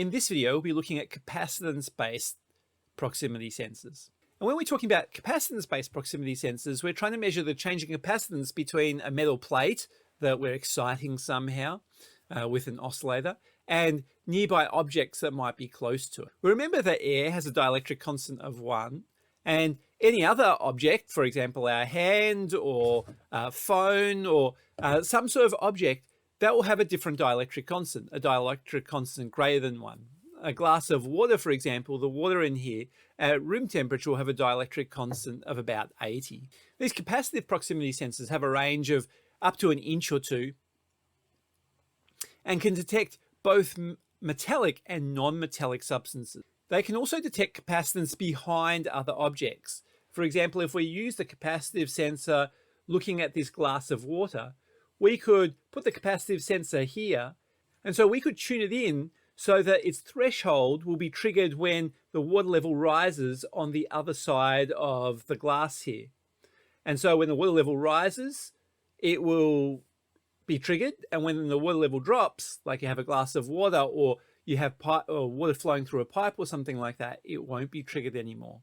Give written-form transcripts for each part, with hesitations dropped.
In this video, we'll be looking at capacitance-based proximity sensors. And when we're talking about capacitance-based proximity sensors, we're trying to measure the change in capacitance between a metal plate that we're exciting somehow with an oscillator and nearby objects that might be close to it. We remember that air has a dielectric constant of 1, and any other object, for example, our hand or a phone or some sort of object, that will have a different dielectric constant, a dielectric constant greater than 1. A glass of water, for example, the water in here at room temperature will have a dielectric constant of about 80. These capacitive proximity sensors have a range of up to an inch or two and can detect both metallic and non-metallic substances. They can also detect capacitance behind other objects. For example, if we use the capacitive sensor looking at this glass of water, we could put the capacitive sensor here, and so we could tune it in so that its threshold will be triggered when the water level rises on the other side of the glass here. And so when the water level rises, it will be triggered, and when the water level drops, like you have a glass of water or you have water flowing through a pipe or something like that, it won't be triggered anymore.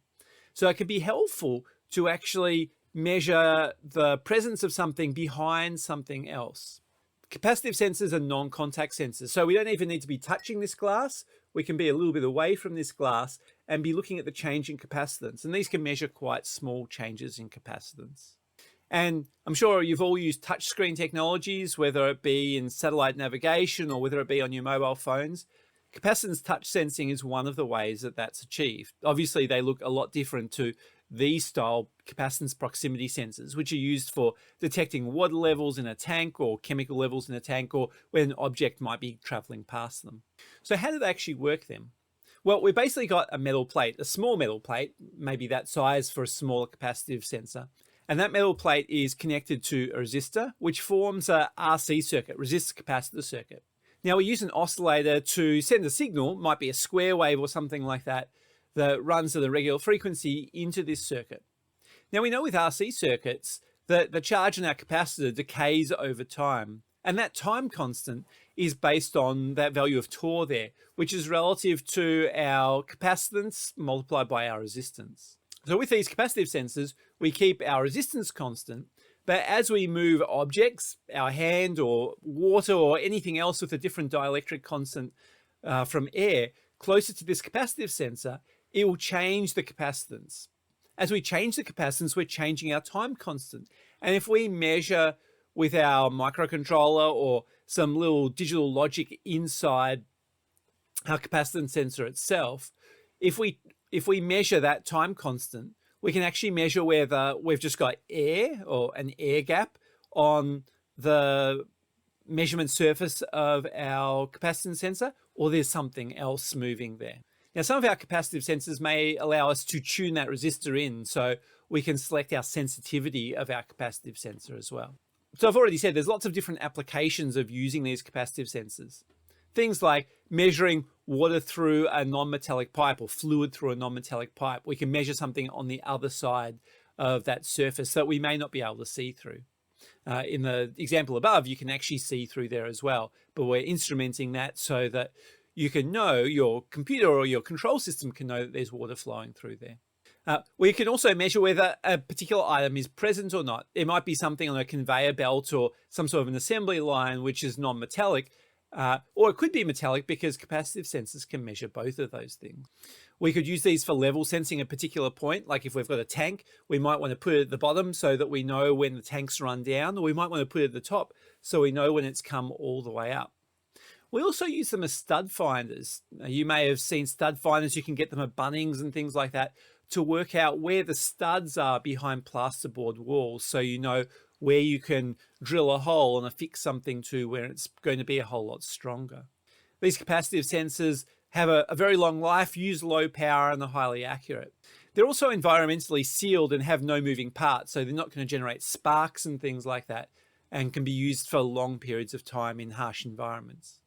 So it can be helpful to actually measure the presence of something behind something else. Capacitive sensors are non-contact sensors, so we don't even need to be touching this glass. We can be a little bit away from this glass and be looking at the change in capacitance, and these can measure quite small changes in capacitance. And I'm sure you've all used touchscreen technologies, whether it be in satellite navigation or whether it be on your mobile phones. Capacitance touch sensing is one of the ways that that's achieved. Obviously, they look a lot different to these style capacitance proximity sensors, which are used for detecting water levels in a tank or chemical levels in a tank, or when an object might be traveling past them. So how do they actually work then? Well, we've basically got a metal plate, a small metal plate, maybe that size for a smaller capacitive sensor. And that metal plate is connected to a resistor, which forms a RC circuit, resistor capacitor circuit. Now we use an oscillator to send a signal, might be a square wave or something like that, that runs at a regular frequency into this circuit. Now we know with RC circuits that the charge in our capacitor decays over time, and that time constant is based on that value of torr there, which is relative to our capacitance multiplied by our resistance. So with these capacitive sensors, we keep our resistance constant, but as we move objects, our hand or water or anything else with a different dielectric constant from air, closer to this capacitive sensor, it will change the capacitance. As we change the capacitance, we're changing our time constant. And if we measure with our microcontroller or some little digital logic inside our capacitance sensor itself, if we measure that time constant, we can actually measure whether we've just got air or an air gap on the measurement surface of our capacitance sensor, or there's something else moving there. Now, some of our capacitive sensors may allow us to tune that resistor in, so we can select our sensitivity of our capacitive sensor as well. So I've already said there's lots of different applications of using these capacitive sensors. Things like measuring water through a non-metallic pipe or fluid through a non-metallic pipe. We can measure something on the other side of that surface that we may not be able to see through. In the example above, you can actually see through there as well, but we're instrumenting that so that you can know, your computer or your control system can know that there's water flowing through there. We can also measure whether a particular item is present or not. It might be something on a conveyor belt or some sort of an assembly line which is non-metallic, or it could be metallic because capacitive sensors can measure both of those things. We could use these for level sensing a particular point, like if we've got a tank, we might want to put it at the bottom so that we know when the tank's run down, or we might want to put it at the top so we know when it's come all the way up. We also use them as stud finders. You may have seen stud finders, you can get them at Bunnings and things like that to work out where the studs are behind plasterboard walls, so you know where you can drill a hole and affix something to where it's going to be a whole lot stronger. These capacitive sensors have a very long life, use low power, and are highly accurate. They're also environmentally sealed and have no moving parts, so they're not going to generate sparks and things like that, and can be used for long periods of time in harsh environments.